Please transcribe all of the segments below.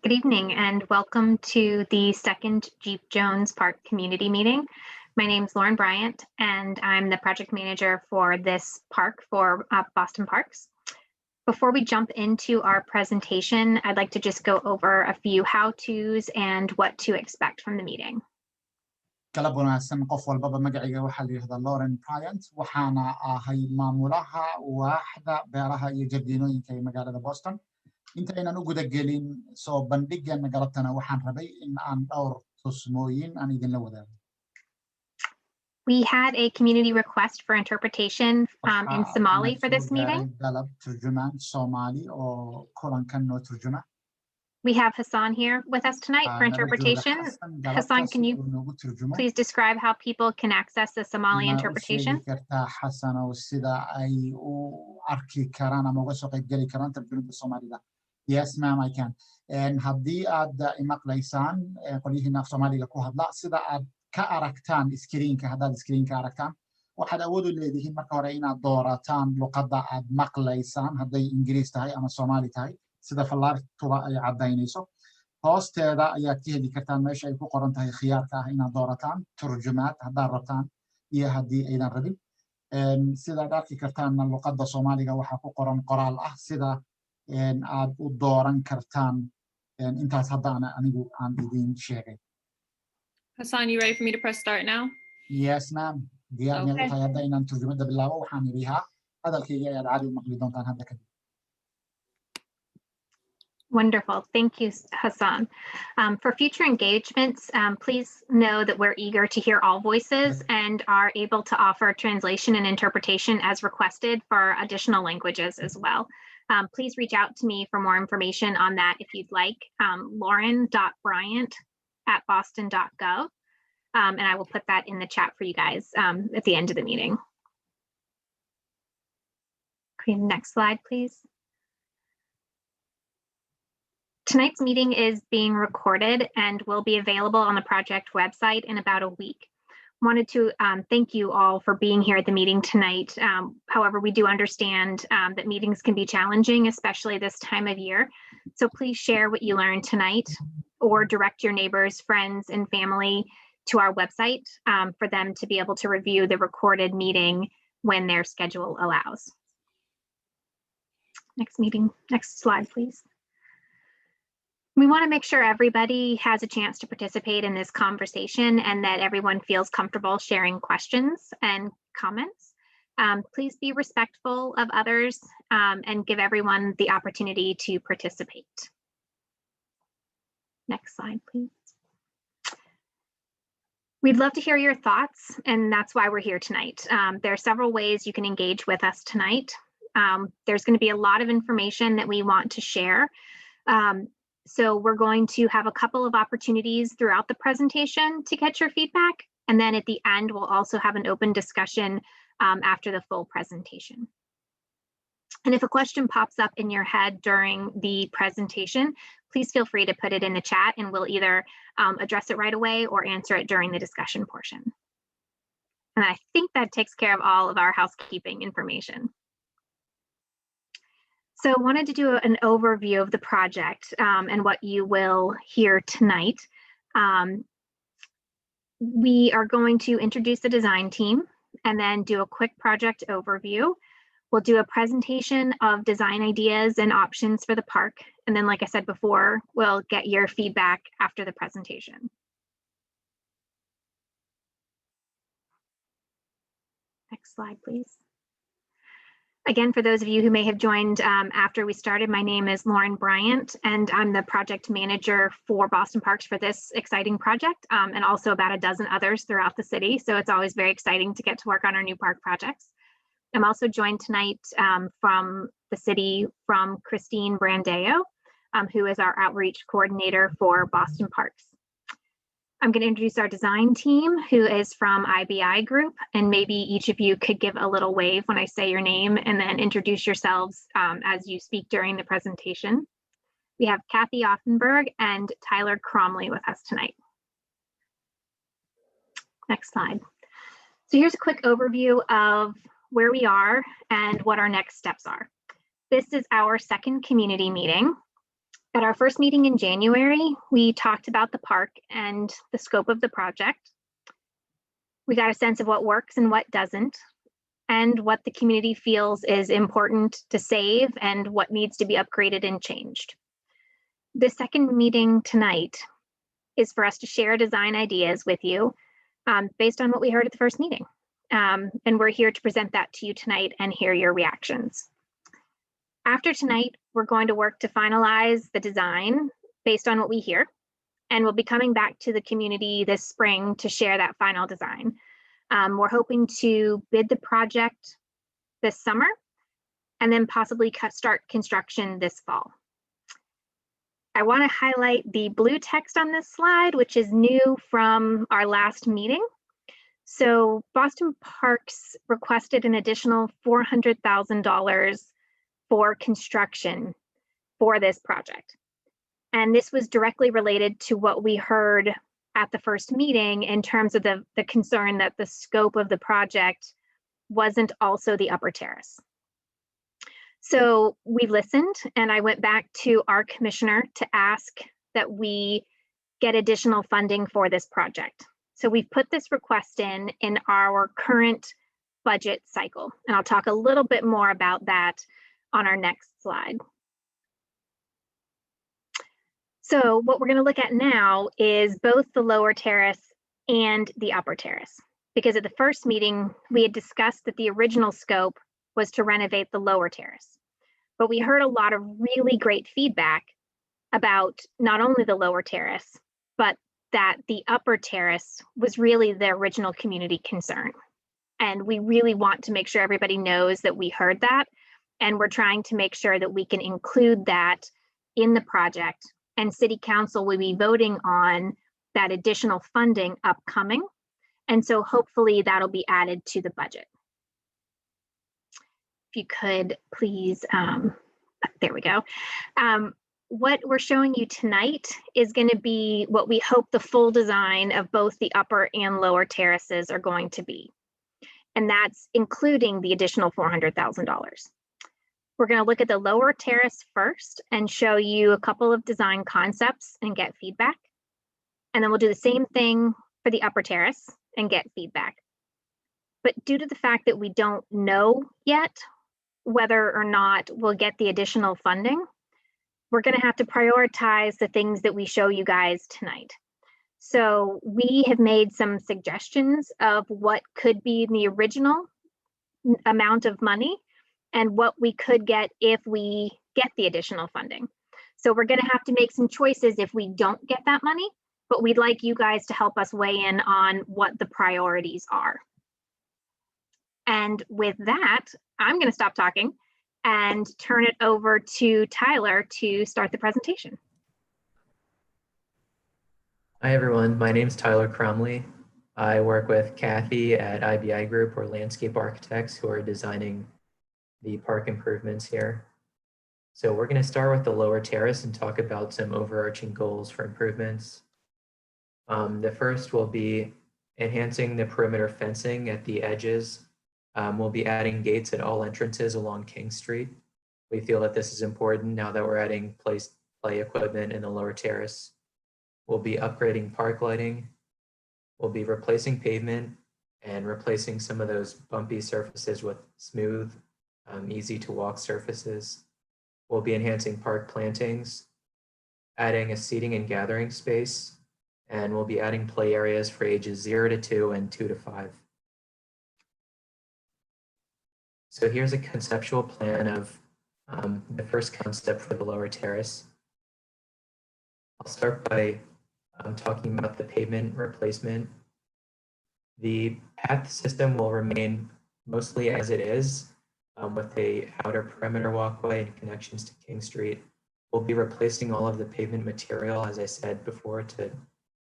Good evening and welcome to the second Jeep Jones Park Community Meeting. My name is Lauren Bryant and I'm the project manager for this park for Boston Parks. Before we jump into our presentation, I'd like to just go over a few how-tos and what to expect from the meeting. galab wanaagsan qof walbaba magacayga waxaa la yiraahdaa Lauren Bryant waxaana ahay maamulaha waaxda beeraha iyo jardiinooyinka ee magaalada Boston intaynan u guda gelin soo bandhigana galabtana waxaan rabay in aan dhowr tusmooyin aan idinla wadaago. We had a community request for interpretation in Somali for this meeting. galab turjumaan Somali oo kulankan noo turjuma. We have Hassan here with us tonight for interpretation. Hassan, can you please describe how people can access the Somali interpretation? Yes, ma'am, I can. And haddii aad imaqlaysaan qolyihiina af Soomaaliga ku hadla sida aad ka aragtaan iskriinka haddaad iskriinka aragtaan waxaad awood u leedihiin marka hore inaad doorataan luqadda aad maqlaysaan hadday Ingiriis tahay ama Soomaali tahay sida fallaartuba ay cadaynayso hoosteeda ayaad ka heli kartaan meesha ay ku qoran tahay khiyaarka ah inaad doorataan turjumaad haddaad rabtaan iyo haddii aydan rabin sidaad arki kartaanna luqadda Soomaaliga waxaa ku qoran qoraal ah sida aad u dooran kartaan intaas haddaana anigu aan idin sheegay. Hassan, you ready for me to press start now? Yes, ma'am. Diyaar meel waxay hadda inaan turjumadda bilaabo waxaan idhi haa hadalkayga ayaad caadi u maqli doontaan hadda kadib. Wonderful. Thank you, Hassan. For future engagements, please know that we're eager to hear all voices and are able to offer translation and interpretation as requested for additional languages as well. Please reach out to me for more information on that if you'd like, lauren.bryant@boston.gov, and I will put that in the chat for you guys at the end of the meeting. Okay, next slide, please. Tonight's meeting is being recorded and will be available on the project website in about a week. Wanted to thank you all for being here at the meeting tonight. However, we do understand that meetings can be challenging, especially this time of year. So please share what you learned tonight or direct your neighbors, friends, and family to our website for them to be able to review the recorded meeting when their schedule allows. Next slide, please. We want to make sure everybody has a chance to participate in this conversation and that everyone feels comfortable sharing questions and comments. Please be respectful of others and give everyone the opportunity to participate. Next slide, please. We'd love to hear your thoughts, and that's why we're here tonight. There are several ways you can engage with us tonight. There's going to be a lot of information that we want to share. So we're going to have a couple of opportunities throughout the presentation to get your feedback. And then at the end, we'll also have an open discussion after the full presentation. And if a question pops up in your head during the presentation, please feel free to put it in the chat and we'll either address it right away or answer it during the discussion portion. And I think that takes care of all of our housekeeping information. So I wanted to do an overview of the project and what you will hear tonight. We are going to introduce the design team and then do a quick project overview. We'll do a presentation of design ideas and options for the park. And then, like I said before, we'll get your feedback after the presentation. Next slide, please. Again, for those of you who may have joined after we started, my name is Lauren Bryant, and I'm the project manager for Boston Parks for this exciting project, and also about a dozen others throughout the city. So it's always very exciting to get to work on our new park projects. I'm also joined tonight from the city from Christine Brandeo, who is our outreach coordinator for Boston Parks. I'm going to introduce our design team, who is from IBI Group, and maybe each of you could give a little wave when I say your name and then introduce yourselves as you speak during the presentation. We have Kathy Offenberg and Tyler Cromley with us tonight. Next slide. So here's a quick overview of where we are and what our next steps are. This is our second community meeting. At our first meeting in January, we talked about the park and the scope of the project. We got a sense of what works and what doesn't, and what the community feels is important to save and what needs to be upgraded and changed. The second meeting tonight is for us to share design ideas with you based on what we heard at the first meeting. And we're here to present that to you tonight and hear your reactions. After tonight, we're going to work to finalize the design based on what we hear, and we'll be coming back to the community this spring to share that final design. We're hoping to bid the project this summer and then possibly start construction this fall. I want to highlight the blue text on this slide, which is new from our last meeting. So Boston Parks requested an additional $400,000 for construction for this project. And this was directly related to what we heard at the first meeting in terms of the concern that the scope of the project wasn't also the upper terrace. So we listened, and I went back to our commissioner to ask that we get additional funding for this project. So we've put this request in our current budget cycle, and I'll talk a little bit more about that on our next slide. So what we're going to look at now is both the lower terrace and the upper terrace, because at the first meeting, we had discussed that the original scope was to renovate the lower terrace. But we heard a lot of really great feedback about not only the lower terrace, but that the upper terrace was really the original community concern. And we really want to make sure everybody knows that we heard that. And we're trying to make sure that we can include that in the project. And City Council will be voting on that additional funding upcoming. And so hopefully that'll be added to the budget. If you could please, there we go. What we're showing you tonight is going to be what we hope the full design of both the upper and lower terraces are going to be. And that's including the additional $400,000. We're going to look at the lower terrace first and show you a couple of design concepts and get feedback. And then we'll do the same thing for the upper terrace and get feedback. But due to the fact that we don't know yet whether or not we'll get the additional funding, we're going to have to prioritize the things that we show you guys tonight. So we have made some suggestions of what could be the original amount of money and what we could get if we get the additional funding. So we're going to have to make some choices if we don't get that money, but we'd like you guys to help us weigh in on what the priorities are. And with that, I'm going to stop talking and turn it over to Tyler to start the presentation. Hi, everyone. My name is Tyler Cromley. I work with Kathy at IBI Group, or landscape architects who are designing the park improvements here. So we're going to start with the lower terrace and talk about some overarching goals for improvements. The first will be enhancing the perimeter fencing at the edges. We'll be adding gates at all entrances along King Street. We feel that this is important now that we're adding play equipment in the lower terrace. We'll be upgrading park lighting. We'll be replacing pavement and replacing some of those bumpy surfaces with smooth, easy to walk surfaces. We'll be enhancing park plantings, adding a seating and gathering space, and we'll be adding play areas for ages 0 to 2 and 2 to 5. So here's a conceptual plan of the first concept for the lower terrace. I'll start by talking about the pavement replacement. The path system will remain mostly as it is, with a outer perimeter walkway and connections to King Street. We'll be replacing all of the pavement material, as I said before, to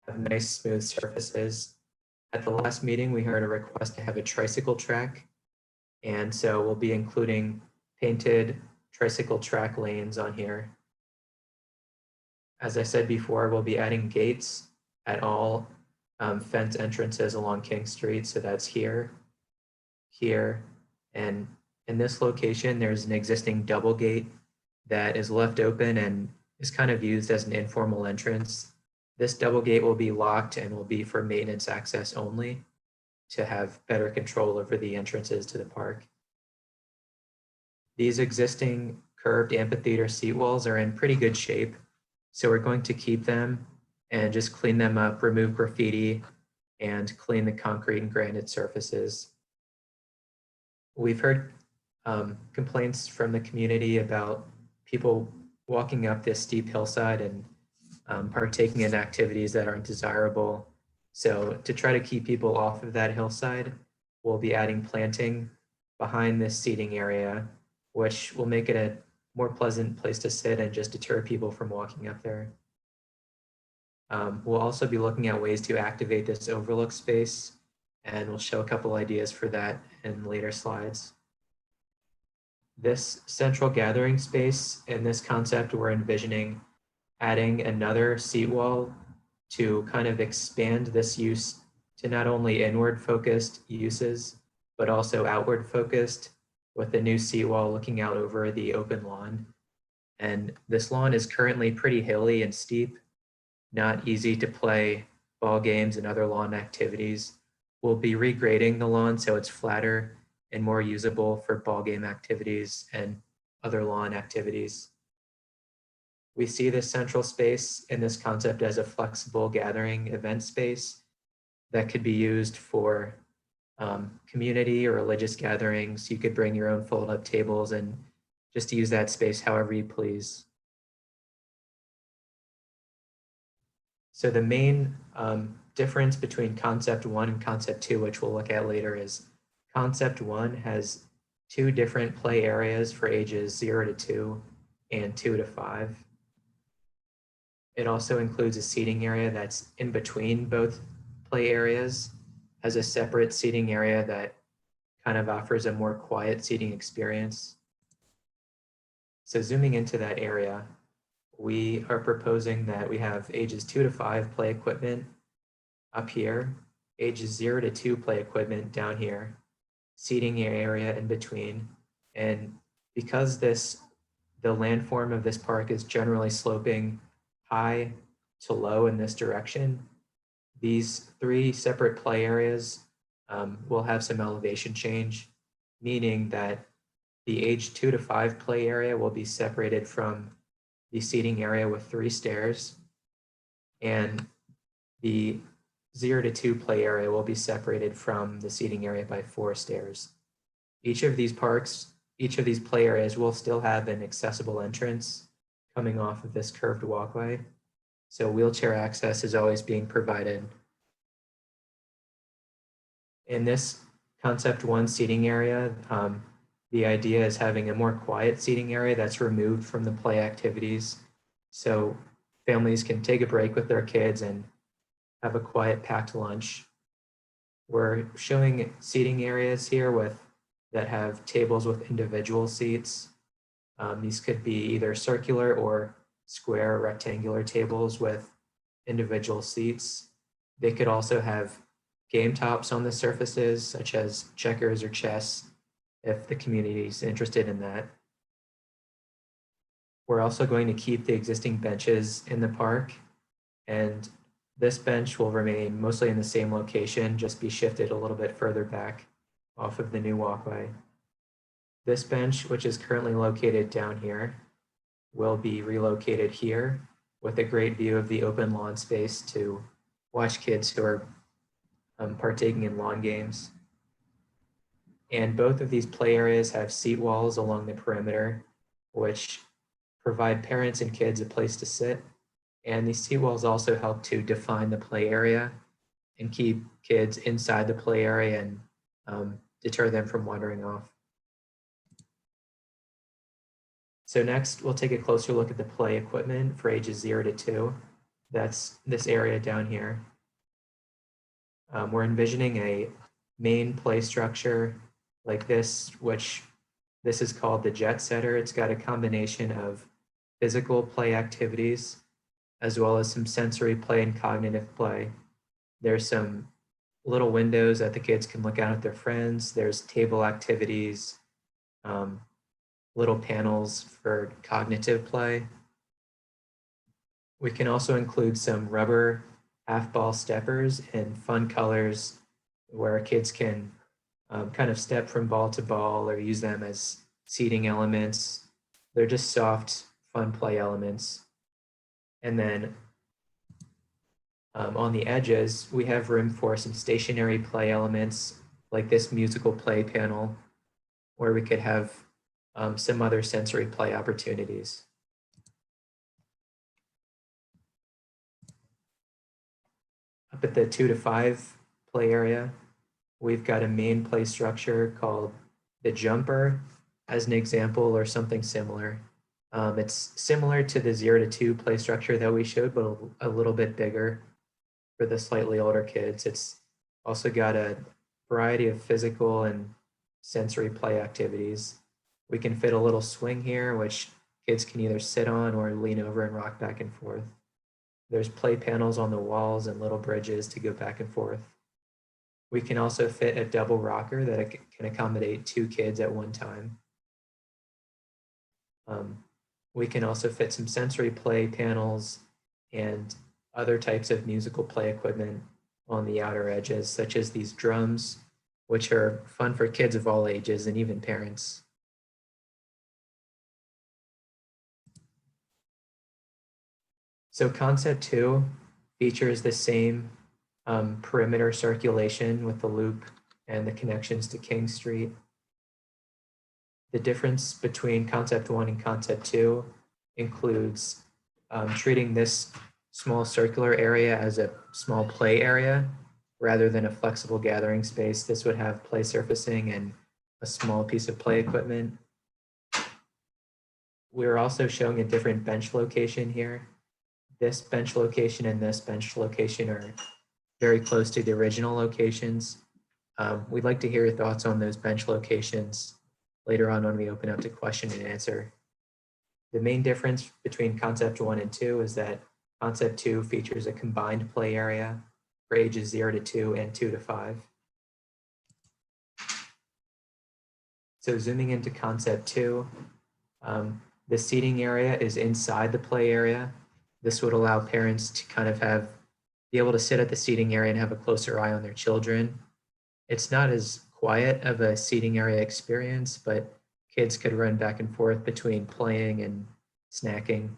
have nice smooth surfaces. At the last meeting, we heard a request to have a tricycle track, and so we'll be including painted tricycle track lanes on here. As I said before, we'll be adding gates at all fence entrances along King Street. So that's here, here, and in this location, there's an existing double gate that is left open and is kind of used as an informal entrance. This double gate will be locked and will be for maintenance access only to have better control over the entrances to the park. These existing curved amphitheater seat walls are in pretty good shape, so we're going to keep them and just clean them up, remove graffiti, and clean the concrete and granite surfaces. We've heard complaints from the community about people walking up this steep hillside and partaking in activities that aren't desirable. So to try to keep people off of that hillside, we'll be adding planting behind this seating area, which will make it a more pleasant place to sit and just deter people from walking up there. We'll also be looking at ways to activate this overlook space, and we'll show a couple ideas for that in later slides. This central gathering space, in this concept, we're envisioning adding another seat wall to kind of expand this use to not only inward focused uses, but also outward focused, with the new seat wall looking out over the open lawn. And this lawn is currently pretty hilly and steep, not easy to play ball games and other lawn activities. We'll be regrading the lawn so it's flatter and more usable for ball game activities and other lawn activities. We see this central space in this concept as a flexible gathering event space that could be used for community or religious gatherings. You could bring your own fold-up tables and just use that space however you please. So the main difference between concept 1 and concept 2, which we'll look at later, is concept 1 has 2 different play areas for ages 0 to 2 and 2 to 5. It also includes a seating area that's in between both play areas, has a separate seating area that kind of offers a more quiet seating experience. So zooming into that area, we are proposing that we have ages 2 to 5 play equipment up here, ages 0 to 2 play equipment down here, seating area in between. And because the landform of this park is generally sloping high to low in this direction, these 3 separate play areas will have some elevation change, meaning that the age 2 to 5 play area will be separated from the seating area with 3 stairs, and the 0 to 2 play area will be separated from the seating area by 4 stairs. Each of these play areas will still have an accessible entrance coming off of this curved walkway. So wheelchair access is always being provided. In this concept 1 seating area, the idea is having a more quiet seating area that's removed from the play activities, so families can take a break with their kids and have a quiet packed lunch. We're showing seating areas here that have tables with individual seats. These could be either circular or square rectangular tables with individual seats. They could also have game tops on the surfaces, such as checkers or chess, if the community is interested in that. We're also going to keep the existing benches in the park, and this bench will remain mostly in the same location, just be shifted a little bit further back off of the new walkway. This bench, which is currently located down here, will be relocated here with a great view of the open lawn space to watch kids who are partaking in lawn games. And both of these play areas have seat walls along the perimeter, which provide parents and kids a place to sit. And these seat walls also help to define the play area and keep kids inside the play area and deter them from wandering off. So next, we'll take a closer look at the play equipment for ages 0 to 2. That's this area down here. We're envisioning a main play structure like this, which this is called the Jet Setter. It's got a combination of physical play activities as well as some sensory play and cognitive play. There's some little windows that the kids can look out at their friends. There's table activities, little panels for cognitive play. We can also include some rubber half-ball steppers and fun colors where kids can kind of step from ball to ball or use them as seating elements. They're just soft, fun play elements. And then on the edges, we have room for some stationary play elements like this musical play panel, where we could have some other sensory play opportunities. Up at the 2 to 5 play area, we've got a main play structure called the jumper as an example, or something similar. It's similar to the 0 to 2 play structure that we showed, but a little bit bigger for the slightly older kids. It's also got a variety of physical and sensory play activities. We can fit a little swing here, which kids can either sit on or lean over and rock back and forth. There's play panels on the walls and little bridges to go back and forth. We can also fit a double rocker that can accommodate 2 kids at one time. We can also fit some sensory play panels and other types of musical play equipment on the outer edges, such as these drums, which are fun for kids of all ages and even parents. So concept 2 features the same perimeter circulation with the loop and the connections to King Street. The difference between concept 1 and concept 2 includes treating this small circular area as a small play area rather than a flexible gathering space. This would have play surfacing and a small piece of play equipment. We're also showing a different bench location here. This bench location and this bench location are very close to the original locations. We'd like to hear your thoughts on those bench locations later on when we open up to question and answer. The main difference between concept 1 and 2 is that concept 2 features a combined play area for ages 0 to 2 and 2 to 5. So zooming into concept 2, the seating area is inside the play area. This would allow parents to kind of be able to sit at the seating area and have a closer eye on their children. It's not as quiet of a seating area experience, but kids could run back and forth between playing and snacking.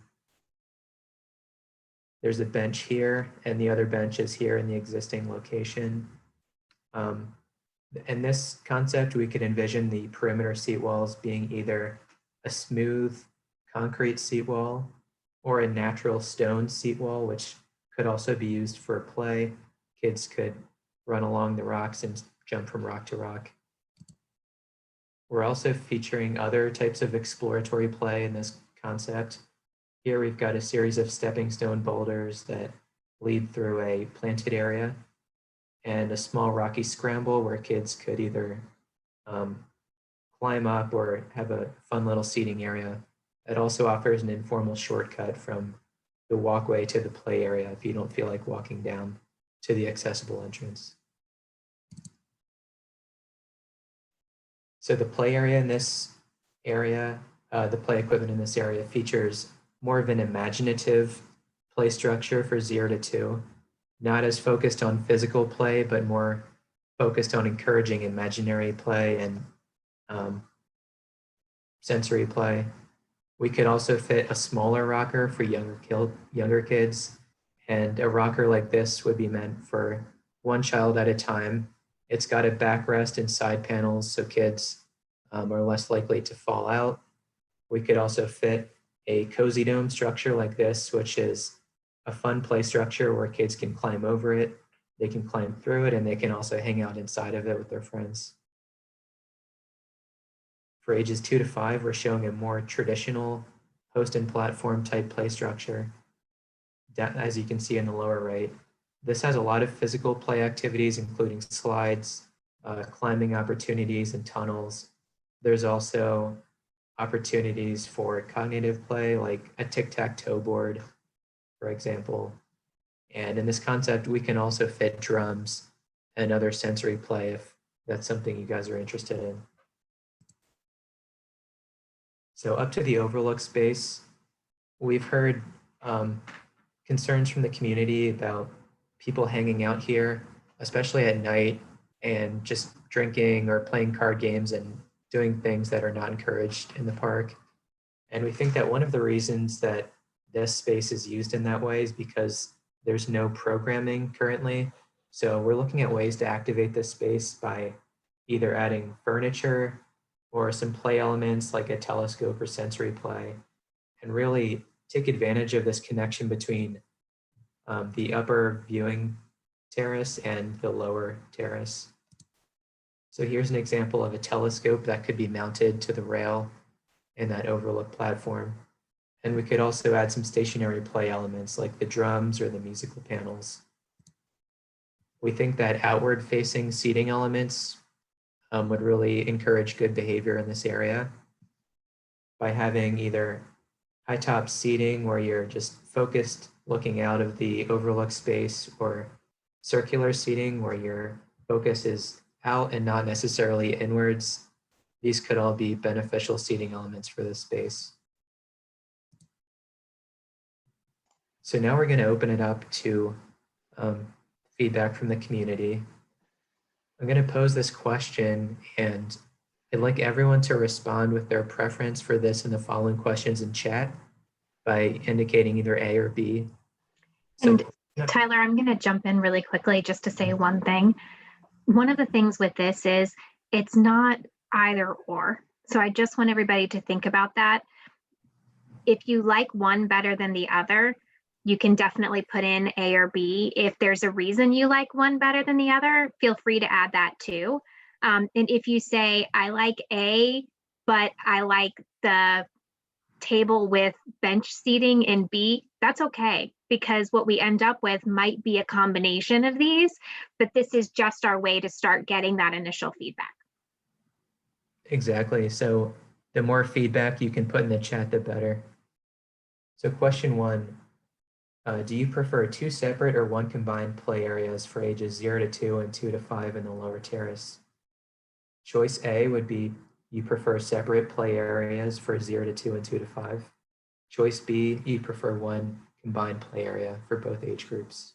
There's a bench here, and the other bench is here in the existing location. In this concept, we could envision the perimeter seat walls being either a smooth concrete seat wall or a natural stone seat wall, which could also be used for play. Kids could run along the rocks and jump from rock to rock. We're also featuring other types of exploratory play in this concept. Here we've got a series of stepping stone boulders that lead through a planted area and a small rocky scramble where kids could either climb up or have a fun little seating area. It also offers an informal shortcut from the walkway to the play area if you don't feel like walking down to the accessible entrance. So the play area in this area, the play equipment in this area features more of an imaginative play structure for 0 to 2, not as focused on physical play, but more focused on encouraging imaginary play and sensory play. We could also fit a smaller rocker for younger kids, and a rocker like this would be meant for one child at a time. It's got a backrest and side panels, so kids are less likely to fall out. We could also fit a cozy dome structure like this, which is a fun play structure where kids can climb over it, they can climb through it, and they can also hang out inside of it with their friends. For ages 2 to 5, we're showing a more traditional post and platform type play structure, as you can see in the lower right. This has a lot of physical play activities, including slides, climbing opportunities, and tunnels. There's also opportunities for cognitive play, like a tic-tac-toe board, for example. And in this concept, we can also fit drums and other sensory play if that's something you guys are interested in. So up to the overlook space, we've heard concerns from the community about people hanging out here, especially at night, and just drinking or playing card games and doing things that are not encouraged in the park. And we think that one of the reasons that this space is used in that way is because there's no programming currently. So we're looking at ways to activate this space by either adding furniture or some play elements like a telescope or sensory play, and really take advantage of this connection between the upper viewing terrace and the lower terrace. So here's an example of a telescope that could be mounted to the rail in that overlook platform. And we could also add some stationary play elements like the drums or the musical panels. We think that outward facing seating elements would really encourage good behavior in this area by having either high top seating where you're just focused looking out of the overlook space, or circular seating where your focus is out and not necessarily inwards. These could all be beneficial seating elements for this space. So now we're going to open it up to feedback from the community. I'm going to pose this question, and I'd like everyone to respond with their preference for this and the following questions in chat by indicating either A or B. So, And Tyler, I'm going to jump in really quickly just to say one thing. One of the things with this is it's not either or. So I just want everybody to think about that. If you like one better than the other, you can definitely put in A or B. If there's a reason you like one better than the other, feel free to add that too. And if you say, I like A, but I like the table with bench seating in B, that's okay, because what we end up with might be a combination of these, but this is just our way to start getting that initial feedback. Exactly. So the more feedback you can put in the chat, the better. So question 1, do you prefer 2 separate or 1 combined play areas for ages 0 to 2 and 2 to 5 in the lower terrace? Choice A would be you prefer separate play areas for 0 to 2 and 2 to 5. Choice B, you prefer 1 combined play area for both age groups.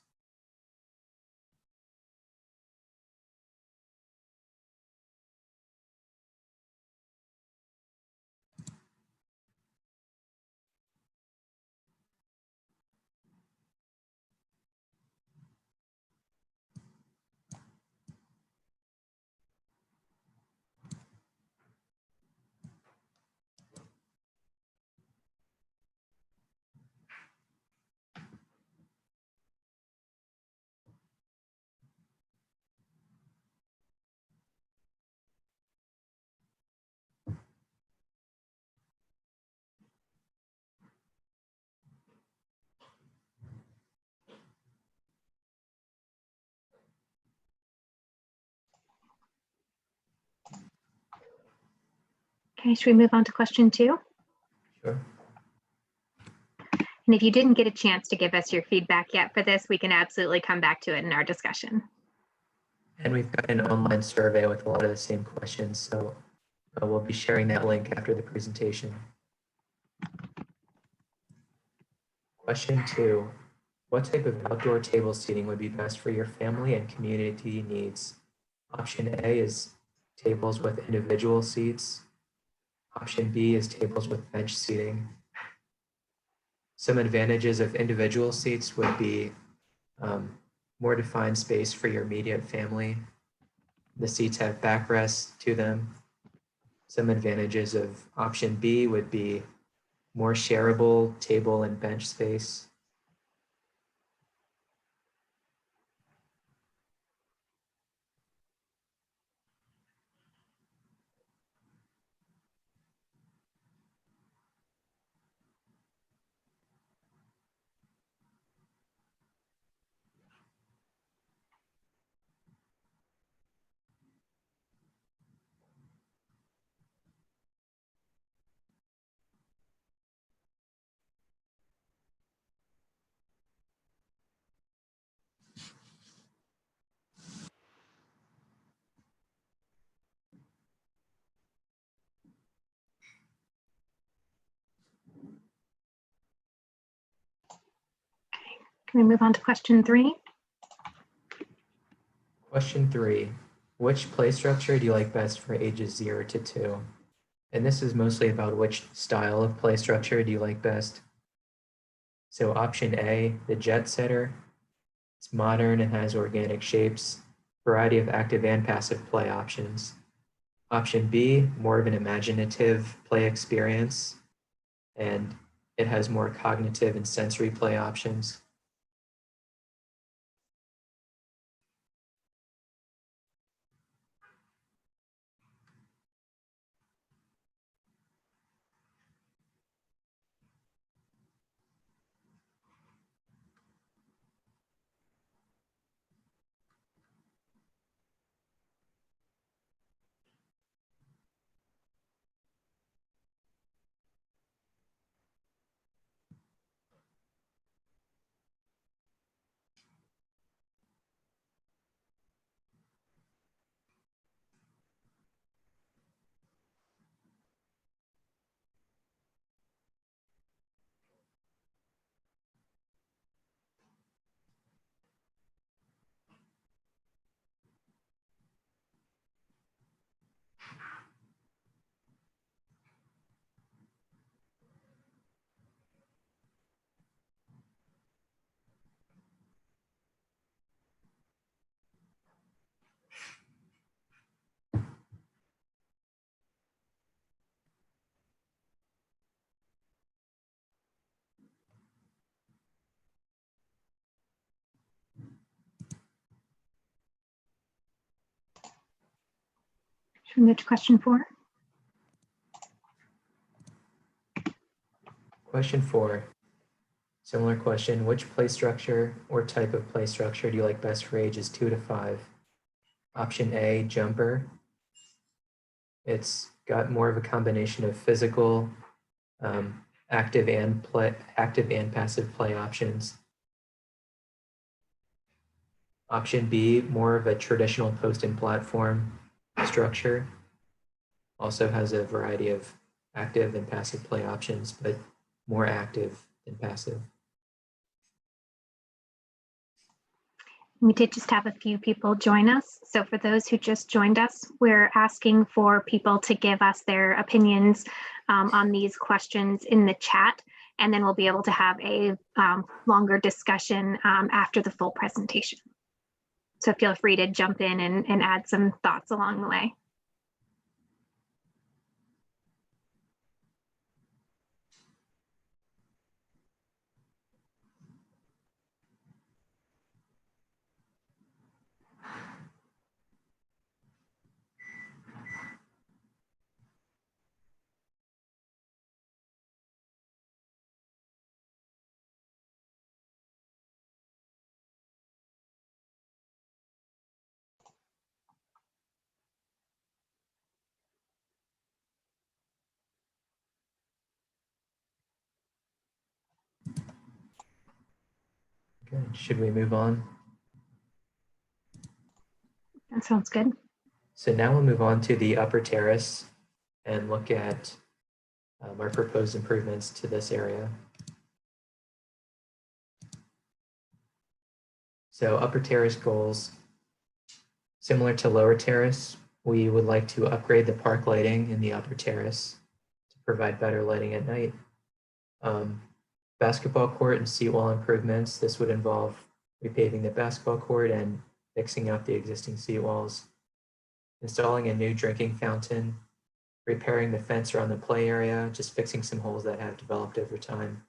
Okay, should we move on to question 2? Sure. And if you didn't get a chance to give us your feedback yet for this, we can absolutely come back to it in our discussion. And we've got an online survey with a lot of the same questions, so we'll be sharing that link after the presentation. Question 2, what type of outdoor table seating would be best for your family and community needs? Option A is tables with individual seats. Option B is tables with bench seating. Some advantages of individual seats would be more defined space for your immediate family. The seats have backrests to them. Some advantages of option B would be more shareable table and bench space. Can we move on to question 3? Question 3, which play structure do you like best for ages 0 to 2? And this is mostly about which style of play structure do you like best. So option A, the jet setter. It's modern and has organic shapes, variety of active and passive play options. Option B, more of an imaginative play experience, and it has more cognitive and sensory play options. Should we move to question 4? Question 4, similar question, which play structure or type of play structure do you like best for ages 2 to 5? Option A, jumper. It's got more of a combination of physical, active and passive play options. Option B, more of a traditional post and platform structure. Also has a variety of active and passive play options, but more active than passive. We did just have a few people join us. So for those who just joined us, we're asking for people to give us their opinions on these questions in the chat, and then we'll be able to have a longer discussion after the full presentation. So feel free to jump in and add some thoughts along the way. Good. Should we move on? That sounds good. So now we'll move on to the upper terrace and look at our proposed improvements to this area. So upper terrace goals, similar to lower terrace, we would like to upgrade the park lighting in the upper terrace to provide better lighting at night. Basketball court and seawall improvements. This would involve repaving the basketball court and fixing up the existing seawalls, installing a new drinking fountain, repairing the fence around the play area, just fixing some holes that have developed over time,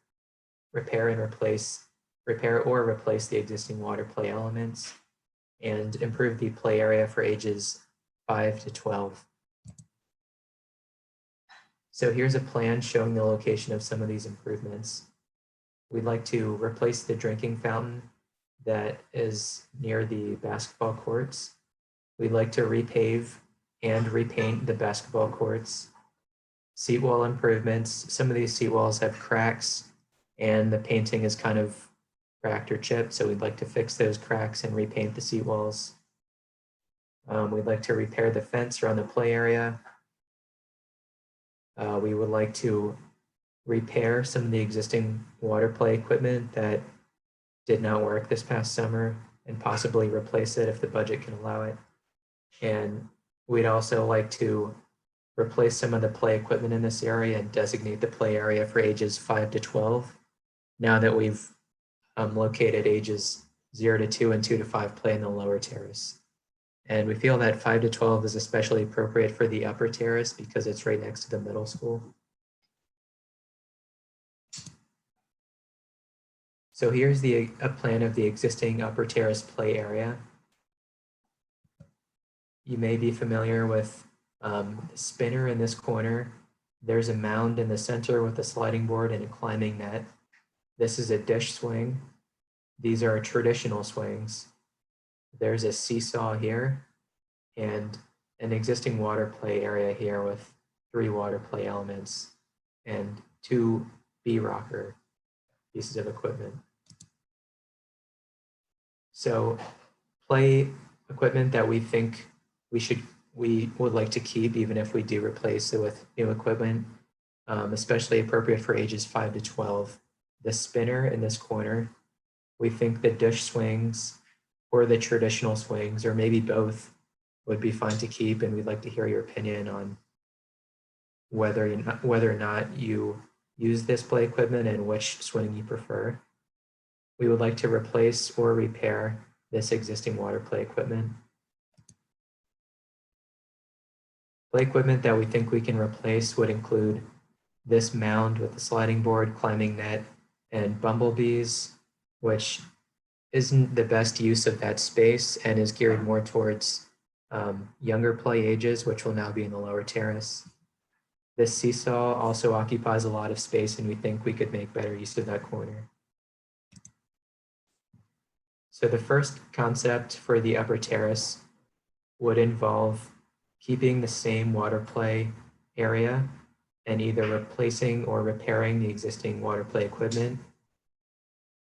repair or replace the existing water play elements, and improve the play area for ages 5 to 12. So here's a plan showing the location of some of these improvements. We'd like to replace the drinking fountain that is near the basketball courts. We'd like to repave and repaint the basketball courts. Seat wall improvements. Some of these seat walls have cracks and the painting is kind of cracked or chipped, so we'd like to fix those cracks and repaint the seat walls. We'd like to repair the fence around the play area. We would like to repair some of the existing water play equipment that did not work this past summer and possibly replace it if the budget can allow it. And we'd also like to replace some of the play equipment in this area and designate the play area for ages 5 to 12. Now that we've located ages 0 to 2 and 2 to 5 play in the lower terrace. And we feel that 5 to 12 is especially appropriate for the upper terrace because it's right next to the middle school. So here's a plan of the existing upper terrace play area. You may be familiar with the spinner in this corner. There's a mound in the center with a sliding board and a climbing net. This is a dish swing. These are traditional swings. There's a seesaw here and an existing water play area here with 3 water play elements and 2 B-rocker pieces of equipment. So play equipment that we think we would like to keep even if we do replace it with new equipment, especially appropriate for ages 5 to 12. The spinner in this corner, we think the dish swings or the traditional swings, or maybe both, would be fine to keep, and we'd like to hear your opinion on whether or not you use this play equipment and which swing you prefer. We would like to replace or repair this existing water play equipment. Play equipment that we think we can replace would include this mound with the sliding board, climbing net, and bumblebees, which isn't the best use of that space and is geared more towards younger play ages, which will now be in the lower terrace. This seesaw also occupies a lot of space and we think we could make better use of that corner. So the first concept for the upper terrace would involve keeping the same water play area and either replacing or repairing the existing water play equipment.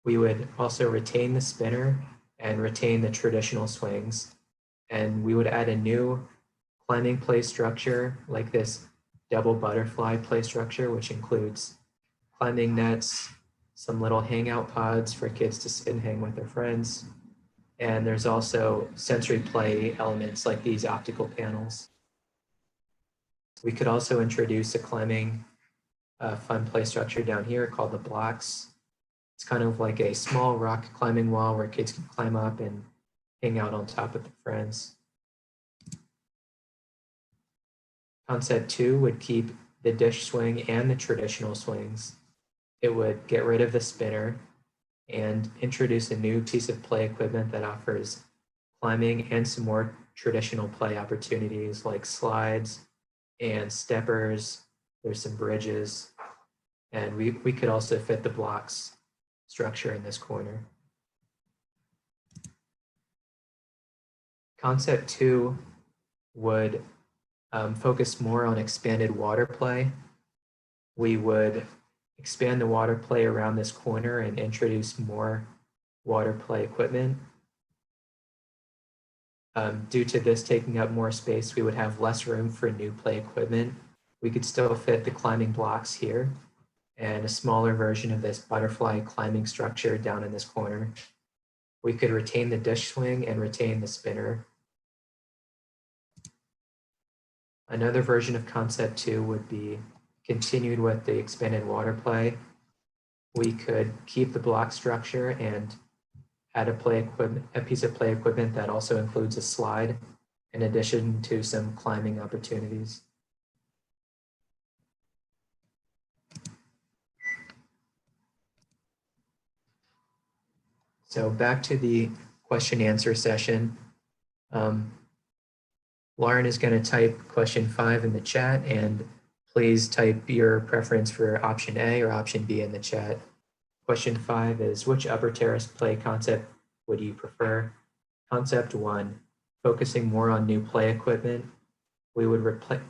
We would also retain the spinner and retain the traditional swings. And we would add a new climbing play structure like this double butterfly play structure, which includes climbing nets, some little hangout pods for kids to sit and hang with their friends. And there's also sensory play elements like these optical panels. We could also introduce a climbing fun play structure down here called the blocks. It's kind of like a small rock climbing wall where kids can climb up and hang out on top with their friends. Concept 2 would keep the dish swing and the traditional swings. It would get rid of the spinner and introduce a new piece of play equipment that offers climbing and some more traditional play opportunities like slides and steppers. There's some bridges, and we could also fit the blocks structure in this corner. Concept 2 would focus more on expanded water play. We would expand the water play around this corner and introduce more water play equipment. Due to this taking up more space, we would have less room for new play equipment. We could still fit the climbing blocks here and a smaller version of this butterfly climbing structure down in this corner. We could retain the dish swing and retain the spinner. Another version of concept 2 would be continued with the expanded water play. We could keep the block structure and add a piece of play equipment that also includes a slide in addition to some climbing opportunities. So back to the question answer session. Lauren is going to type question 5 in the chat, and please type your preference for option A or option B in the chat. Question 5 is, which upper terrace play concept would you prefer? Concept 1, focusing more on new play equipment. We would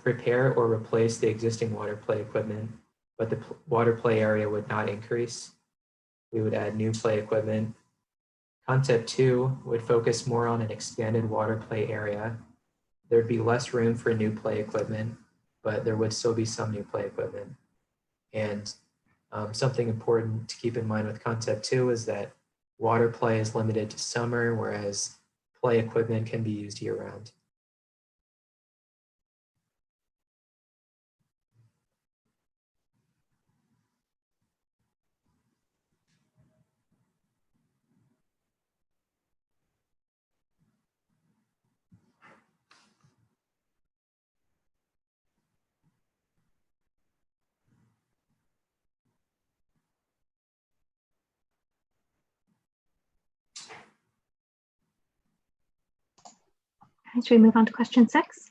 repair or replace the existing water play equipment, but the water play area would not increase. We would add new play equipment. Concept 2 would focus more on an expanded water play area. There'd be less room for new play equipment, but there would still be some new play equipment. And something important to keep in mind with concept 2 is that water play is limited to summer, whereas play equipment can be used year-round. Should we move on to question 6?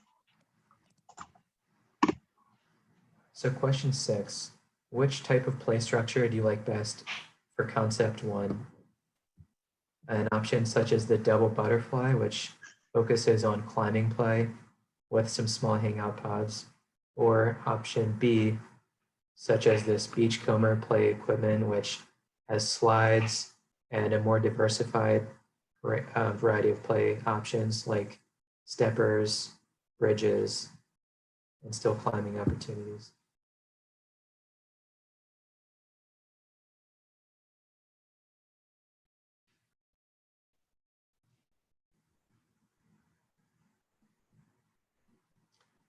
So question 6, which type of play structure do you like best for concept 1? An option such as the double butterfly, which focuses on climbing play with some small hangout pods, or option B, such as this beachcomber play equipment, which has slides and a more diversified variety of play options like steppers, bridges, and still climbing opportunities.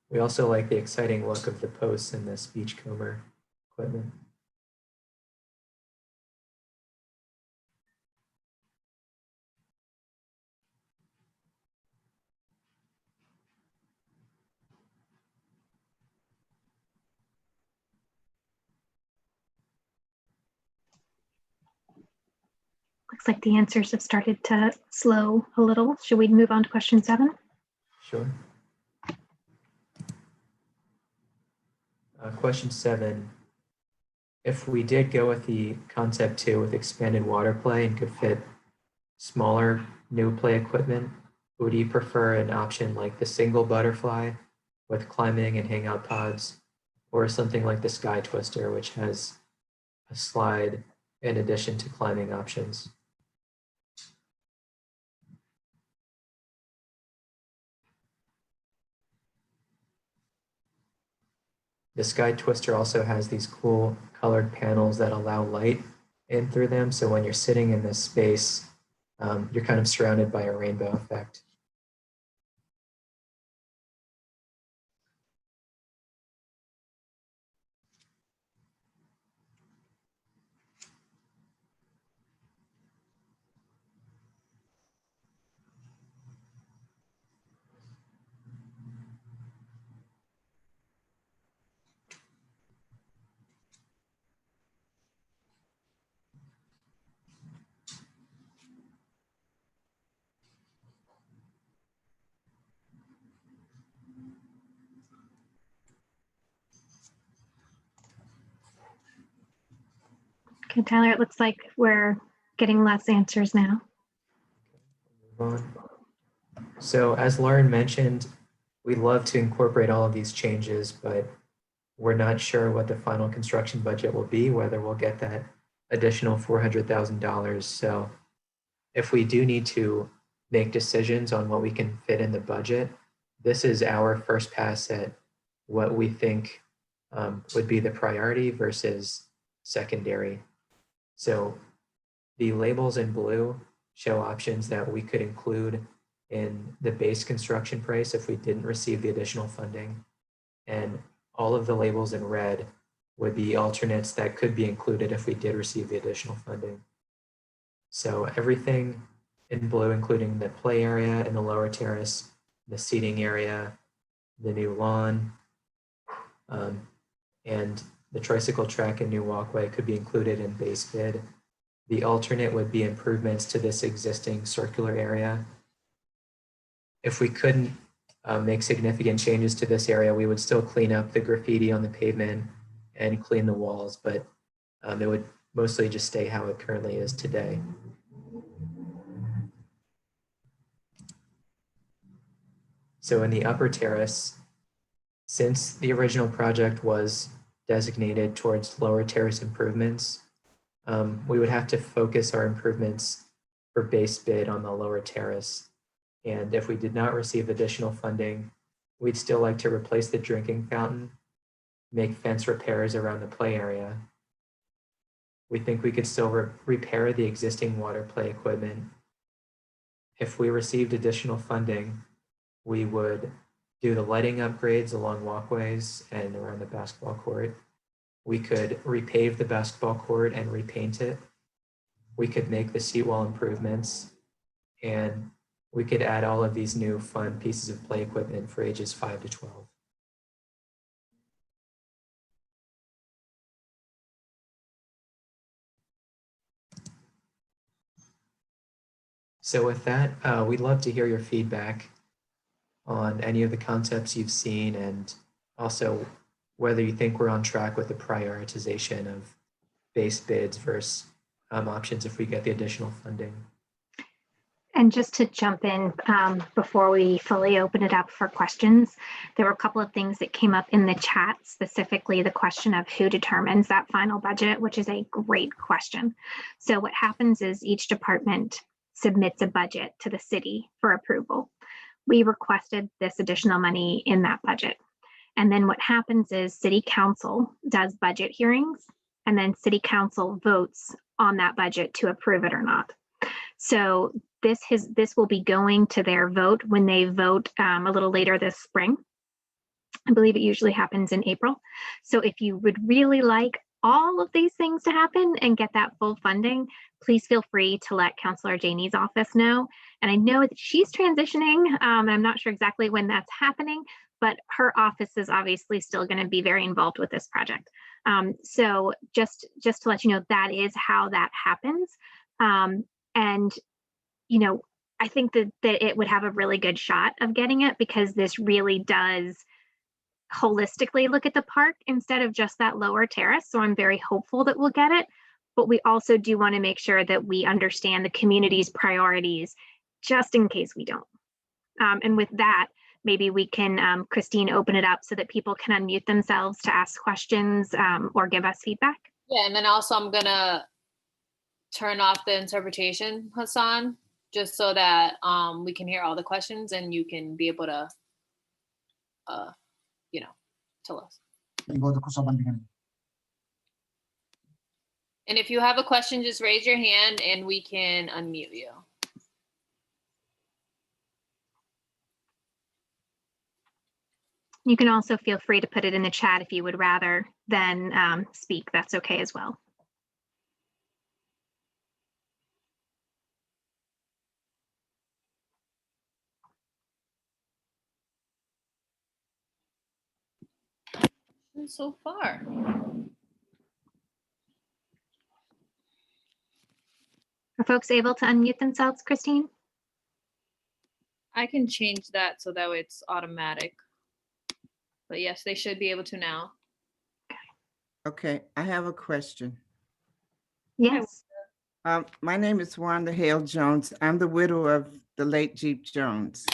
We also like the exciting look of the posts in this beachcomber equipment. Looks like the answers have started to slow a little. Should we move on to question 7? Sure. Question 7. If we did go with the concept 2 with expanded water play and could fit smaller new play equipment, would you prefer an option like the single butterfly with climbing and hangout pods, or something like the Sky Twister, which has a slide in addition to climbing options? The Sky Twister also has these cool colored panels that allow light in through them. So when you're sitting in this space, you're kind of surrounded by a rainbow effect. Okay, Tyler, it looks like we're getting less answers now. Move on. So as Lauren mentioned, we'd love to incorporate all of these changes, but we're not sure what the final construction budget will be, whether we'll get that additional $400,000. So if we do need to make decisions on what we can fit in the budget, this is our first pass at what we think would be the priority versus secondary. So the labels in blue show options that we could include in the base construction price if we didn't receive the additional funding. And all of the labels in red would be alternates that could be included if we did receive the additional funding. So everything in blue, including the play area in the lower terrace, the seating area, the new lawn, and the tricycle track and new walkway could be included in base bid. The alternate would be improvements to this existing circular area. If we couldn't make significant changes to this area, we would still clean up the graffiti on the pavement and clean the walls, but it would mostly just stay how it currently is today. So in the upper terrace, since the original project was designated towards lower terrace improvements, we would have to focus our improvements for base bid on the lower terrace. And if we did not receive additional funding, we'd still like to replace the drinking fountain, make fence repairs around the play area, We think we could still repair the existing water play equipment. If we received additional funding, we would do the lighting upgrades along walkways and around the basketball court. We could repave the basketball court and repaint it. We could make the seat wall improvements, and we could add all of these new fun pieces of play equipment for ages 5 to 12. So with that, we'd love to hear your feedback on any of the concepts you've seen, and also whether you think we're on track with the prioritization of base bids versus options if we get the additional funding. And just to jump in before we fully open it up for questions, there were a couple of things that came up in the chat, specifically the question of who determines that final budget, which is a great question. So what happens is each department submits a budget to the city for approval. We requested this additional money in that budget. And then what happens is city council does budget hearings, and then city council votes on that budget to approve it or not. So this will be going to their vote when they vote a little later this spring. I believe it usually happens in April. So if you would really like all of these things to happen and get that full funding, please feel free to let Councilor Janey's office know. And I know that she's transitioning. I'm not sure exactly when that's happening, but her office is obviously still going to be very involved with this project. So just to let you know, that is how that happens. And, you know, I think that it would have a really good shot of getting it, because this really does holistically look at the park instead of just that lower terrace. So I'm very hopeful that we'll get it, but we also do want to make sure that we understand the community's priorities just in case we don't. And with that, maybe we can, Christine, open it up so that people can unmute themselves to ask questions or give us feedback. Yeah, and then also I'm gonna turn off the interpretation, Hassan, just so that we can hear all the questions and you can be able to, you know, tell us. Ibodo ko sa bandingan. And if you have a question, just raise your hand and we can unmute you. You can also feel free to put it in the chat if you would rather than speak. That's okay as well. So far. Are folks able to unmute themselves, Christine? I can change that so that way it's automatic. But yes, they should be able to now. Okay, I have a question. Yes. My name is Wanda Hale Jones. I'm the widow of the late Jeep Jones.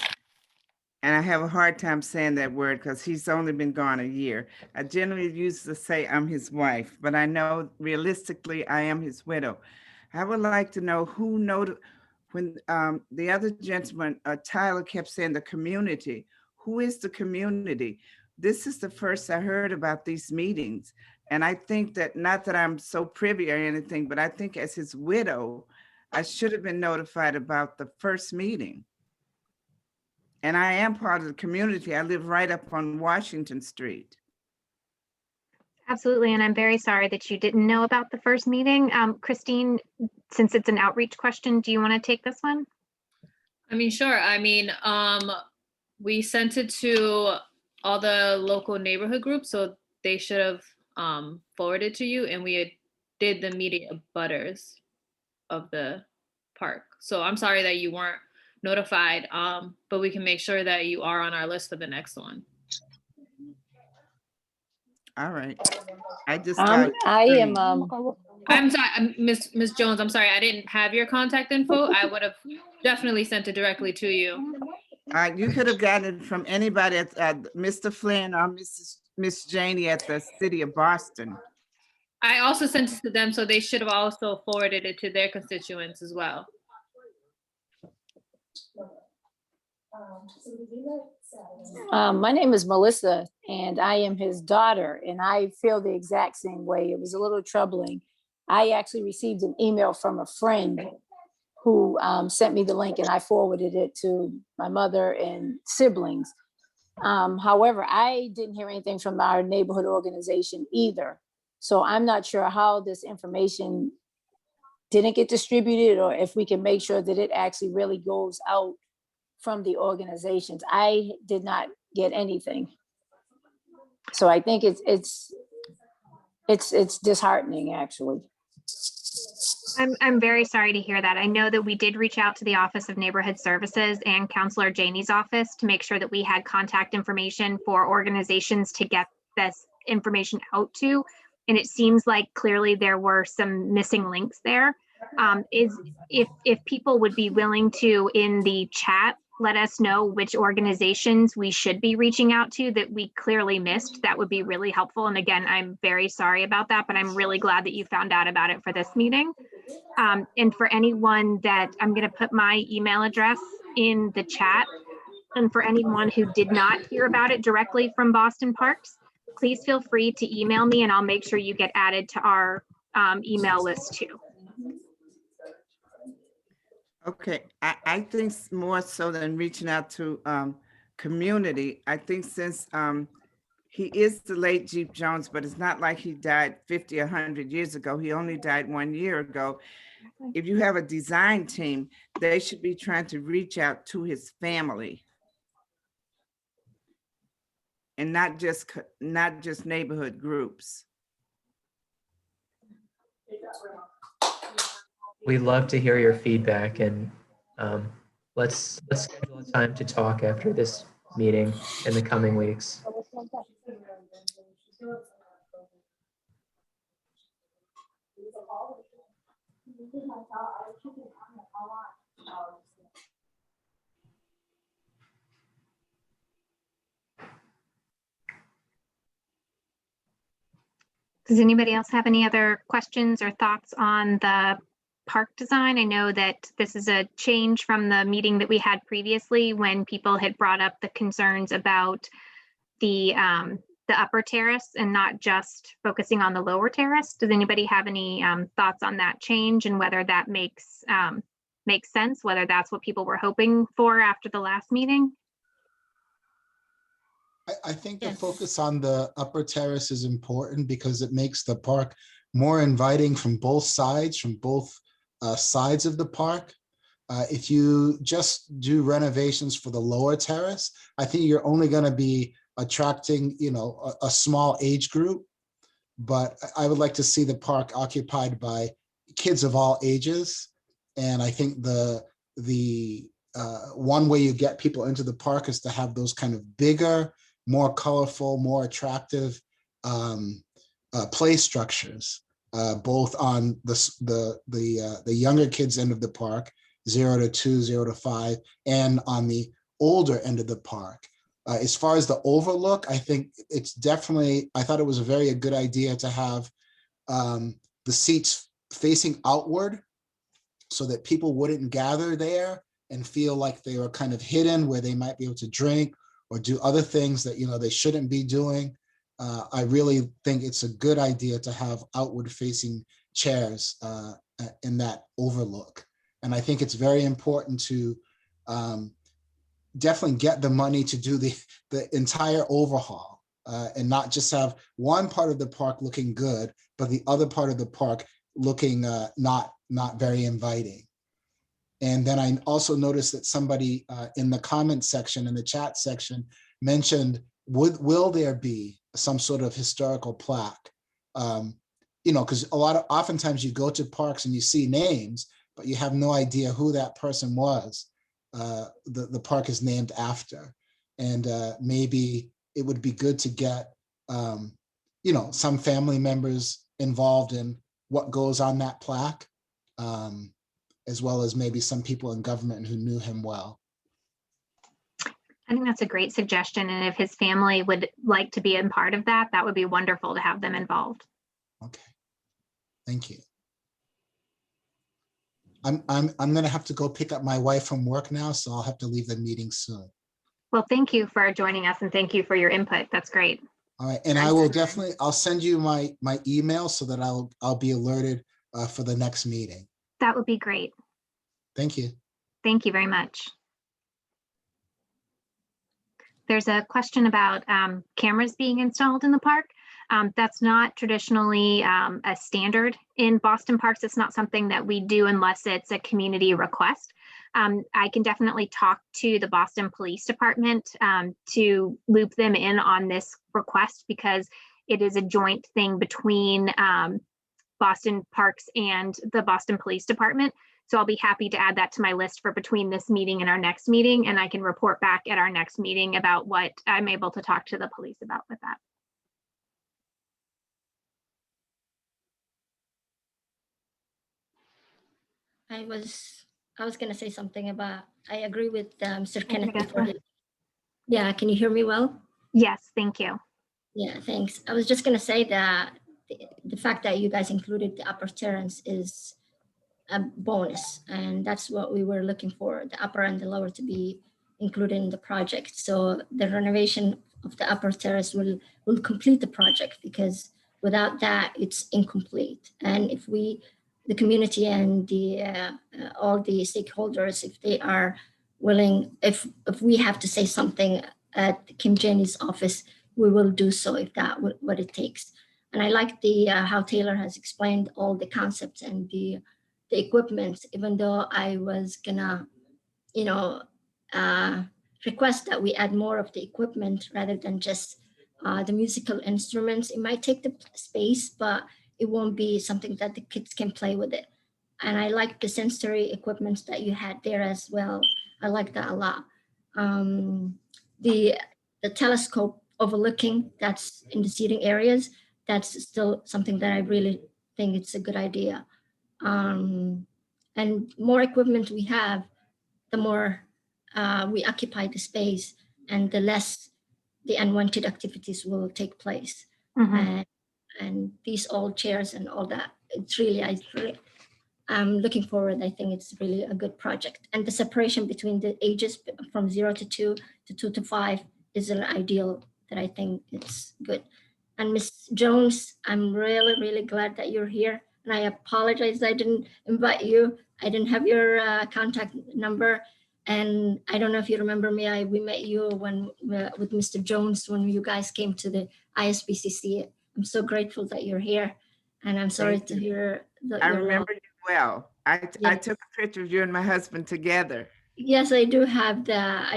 And I have a hard time saying that word because he's only been gone a year. I generally used to say I'm his wife, but I know realistically I am his widow. I would like to know who when the other gentleman, Tyler, kept saying the community. Who is the community? This is the first I heard about these meetings. And I think that, not that I'm so privy or anything, but I think as his widow, I should have been notified about the first meeting. And I am part of the community. I live right up on Washington Street. Absolutely. And I'm very sorry that you didn't know about the first meeting. Christine, since it's an outreach question, do you want to take this one? I mean, sure. I mean, we sent it to all the local neighborhood groups, so they should have forwarded to you, and we did the media butters of the park. So I'm sorry that you weren't notified, but we can make sure that you are on our list for the next one. All right. I just I am, I'm sorry, Miss Jones, I'm sorry, I didn't have your contact info. I would have definitely sent it directly to you. you could have gotten it from anybody at Mr. Flynn or Miss Janey at the City of Boston. I also sent it to them, so they should have also forwarded it to their constituents as well. my name is Melissa and I am his daughter, and I feel the exact same way. It was a little troubling I actually received an email from a friend who sent me the link, and I forwarded it to my mother and siblings. However, I didn't hear anything from our neighborhood organization either. So I'm not sure how this information didn't get distributed, or if we can make sure that it actually really goes out from the organizations. I did not get anything. So I think it's disheartening, actually. I'm very sorry to hear that. I know that we did reach out to the Office of Neighborhood Services and Counselor Janey's office to make sure that we had contact information for organizations to get this information out to. And it seems like clearly there were some missing links there. If people would be willing to, in the chat, let us know which organizations we should be reaching out to that we clearly missed, that would be really helpful. And again, I'm very sorry about that, but I'm really glad that you found out about it for this meeting. And for anyone that, I'm going to put my email address in the chat. And for anyone who did not hear about it directly from Boston Parks, please feel free to email me and I'll make sure you get added to our email list too. Okay, I think more so than reaching out to community, I think since he is the late Jeep Jones, but it's not like he died 50 or 100 years ago. He only died 1 year ago. If you have a design team, they should be trying to reach out to his family. And not just neighborhood groups. We'd love to hear your feedback, and let's schedule a time to talk after this meeting in the coming weeks. Does anybody else have any other questions or thoughts on the park design? I know that this is a change from the meeting that we had previously when people had brought up the concerns about the upper terrace and not just focusing on the lower terrace. Does anybody have any thoughts on that change and whether that makes sense, whether that's what people were hoping for after the last meeting? I think the focus on the upper terrace is important because it makes the park more inviting from both sides, sides of the park. If you just do renovations for the lower terrace, I think you're only going to be attracting, a small age group. But I would like to see the park occupied by kids of all ages. And I think the one way you get people into the park is to have those kind of bigger, more colorful, more attractive play structures, both on the younger kids end of the park, 0 to 2, 0 to 5, and on the older end of the park. As far as the overlook, I think it's definitely, I thought it was a very good idea to have the seats facing outward so that people wouldn't gather there and feel like they were kind of hidden where they might be able to drink or do other things that they shouldn't be doing. I really think it's a good idea to have outward facing chairs in that overlook. And I think it's very important to definitely get the money to do the entire overhaul and not just have one part of the park looking good, but the other part of the park looking not very inviting. And then I also noticed that somebody in the comment section, in the chat section, mentioned, will there be some sort of historical plaque? Because oftentimes you go to parks and you see names, but you have no idea who that person was. The park is named after. And maybe it would be good to get, some family members involved in what goes on that plaque. As well as maybe some people in government who knew him well. I think that's a great suggestion. And if his family would like to be a part of that, that would be wonderful to have them involved. Okay, thank you. I'm gonna have to go pick up my wife from work now, so I'll have to leave the meeting soon. Well, thank you for joining us and thank you for your input. That's great. All right, and I will definitely, I'll send you my email so that I'll be alerted for the next meeting. That would be great. Thank you. Thank you very much. There's a question about cameras being installed in the park. That's not traditionally a standard in Boston Parks. It's not something that we do unless it's a community request. I can definitely talk to the Boston Police Department to loop them in on this request, because it is a joint thing between Boston Parks and the Boston Police Department. So I'll be happy to add that to my list for between this meeting and our next meeting, and I can report back at our next meeting about what I'm able to talk to the police about with that. I was gonna say something about, I agree with Mr. Kenneth Okay. before. Yeah, can you hear me well? Yes, thank you. Yeah, thanks. I was just gonna say that the fact that you guys included the upper terrace is a bonus, and that's what we were looking for, the upper and the lower to be included in the project. So the renovation of the upper terrace will complete the project, because without that, it's incomplete. And if the community and all the stakeholders, if they are willing, if we have to say something at Kim Jenny's office, we will do so if that what it takes. And I like how Taylor has explained all the concepts and the equipment, even though I was gonna, request that we add more of the equipment rather than just the musical instruments. It might take the space, but it won't be something that the kids can play with it. And I like the sensory equipment that you had there as well. I like that a lot. The telescope overlooking that's in the seating areas, that's still something that I really think it's a good idea. And more equipment we have, the more we occupy the space, and the less the unwanted activities will take place. Mhm. And these old chairs and all that, it's really, I'm looking forward. I think it's really a good project. And the separation between the ages from 0 to 2 to 2 to 5 is an ideal that I think it's good. And Ms. Jones, I'm really, really glad that you're here. And I apologize I didn't invite you. I didn't have your contact number. And I don't know if you remember me. We met you with Mr. Jones when you guys came to the ISBCC. I'm so grateful that you're here. And I'm sorry Thank to you. hear that I you're remember you well. I Yeah. took a picture of you and my husband together. Yes, I do have that.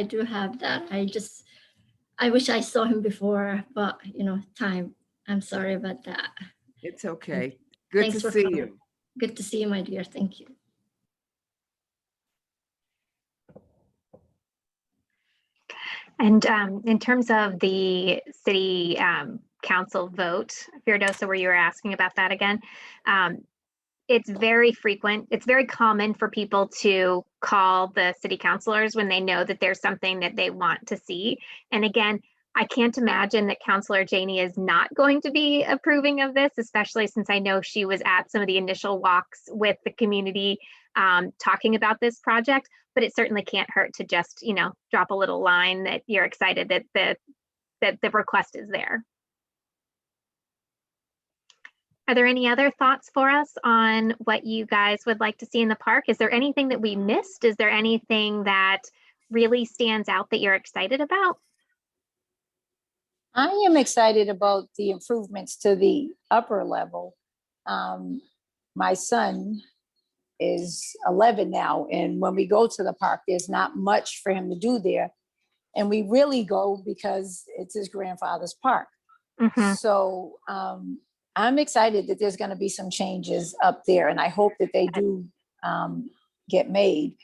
I wish I saw him before, but time. I'm sorry about that. It's okay. Good Thanks to for see coming. you. Good to see you, my dear. Thank you. And in terms of the city council vote, Firdosa, where you were asking about that again, it's very frequent. It's very common for people to call the city councilors when they know that there's something that they want to see. And again, I can't imagine that Councilor Janey is not going to be approving of this, especially since I know she was at some of the initial walks with the community talking about this project. But it certainly can't hurt to just, drop a little line that you're excited that the request is there. Are there any other thoughts for us on what you guys would like to see in the park? Is there anything that we missed? Is there anything that really stands out that you're excited about? I am excited about the improvements to the upper level. My son is 11 now, and when we go to the park, there's not much for him to do there. And we really go because it's his grandfather's park. Mhm. So I'm excited that there's going to be some changes up there, and I hope that they do get made.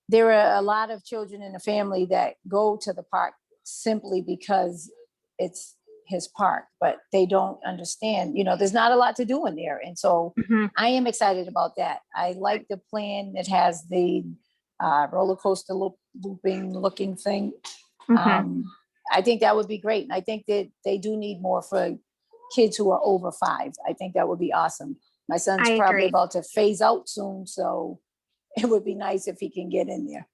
There are a lot of children in the family that go to the park simply because it's his park, but they don't understand, there's not a lot to do in there. And so Mhm. I am excited about that. I like the plan that has the roller coaster looping looking thing. Mhm. I think that would be great. And I think that they do need more for kids who are over 5. I think that would be awesome. My son's I probably agree. about to phase out soon, so it would be nice if he can get in there.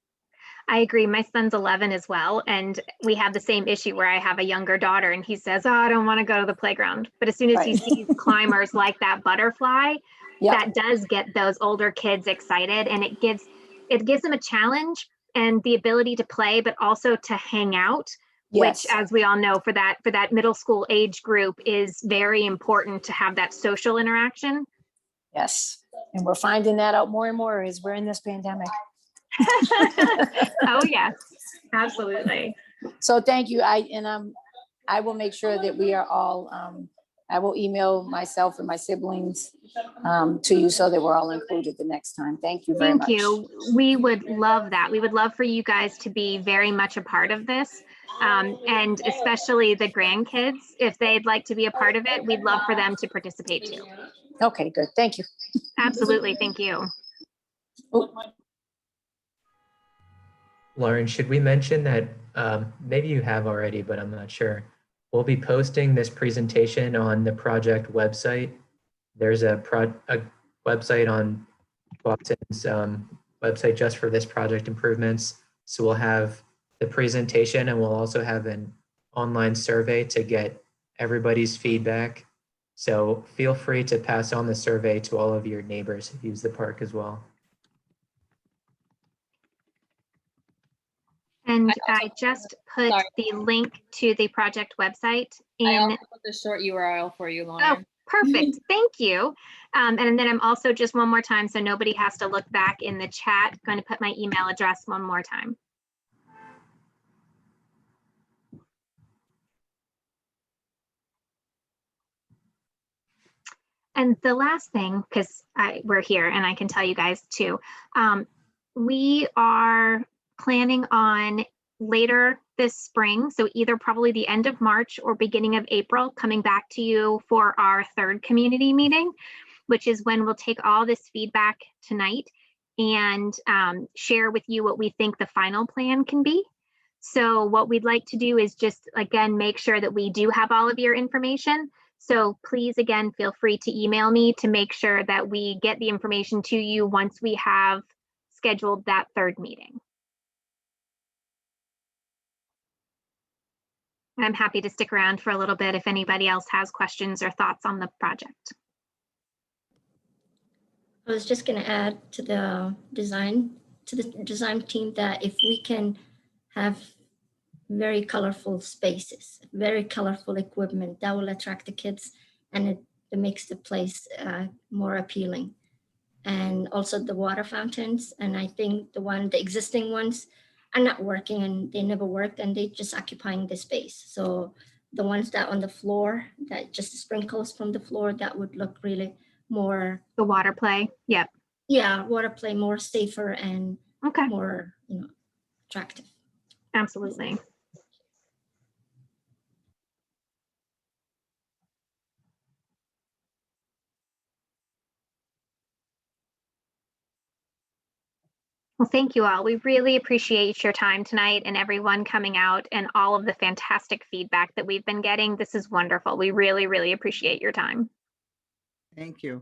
I agree. My son's 11 as well. And we have the same issue where I have a younger daughter and he says, oh, I don't want to go to the playground. But as soon as he Right. sees climbers like that butterfly, Yeah, that does get those older kids excited, and it gives them a challenge and the ability to play, but also to hang out, yes, which, as we all know, for that middle school age group is very important to have that social interaction. yes. And we're finding that out more and more as we're in this pandemic. Oh, yes, absolutely. So thank you. I will make sure that we are all, I will email myself and my siblings to you so that we're all included the next time. Thank you very much. Thank you. We would love that. We would love for you guys to be very much a part of this. And especially the grandkids, if they'd like to be a part of it, we'd love for them to participate too. Okay, good. Thank you. Absolutely. Thank you. Oh, Lauren, should we mention that maybe you have already, but I'm not sure. We'll be posting this presentation on the project website. There's a website on Boston's website just for this project improvements. So we'll have the presentation, and we'll also have an online survey to get everybody's feedback. So feel free to pass on the survey to all of your neighbors who use the park as well. And I I also- just put Sorry. the link to the project website I in. also put the short URL for you, Lauren. Oh, perfect. Thank you. And then I'm also, just one more time, so nobody has to look back in the chat, going to put my email address one more time. And the last thing, because we're here and I can tell you guys too, we are planning on later this spring, so either probably the end of March or beginning of April, coming back to you for our third community meeting, which is when we'll take all this feedback tonight and share with you what we think the final plan can be. So what we'd like to do is just, again, make sure that we do have all of your information. So please, again, feel free to email me to make sure that we get the information to you once we have scheduled that third meeting. And I'm happy to stick around for a little bit if anybody else has questions or thoughts on the project. I was just going to add to the design team that if we can have very colorful spaces, very colorful equipment, that will attract the kids, and it makes the place more appealing. And also the water fountains, and I think the existing ones are not working, and they never worked, and they just occupying the space. So the ones that on the floor, that just sprinkles from the floor, that would look really more. The water play, yep. Yeah, water play, more safer and Okay, more, attractive. absolutely. Well, thank you all. We really appreciate your time tonight and everyone coming out and all of the fantastic feedback that we've been getting. This is wonderful. We really, really appreciate your time. Thank you.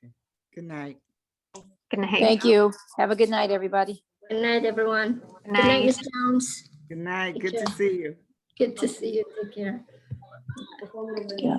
Okay. Good night. Good night. thank you. Have a good night, everybody. Good night, everyone. Good Good night, night. Ms. Jones. Good night. Take Good to care. see you. Good to see you. Take care. Yeah.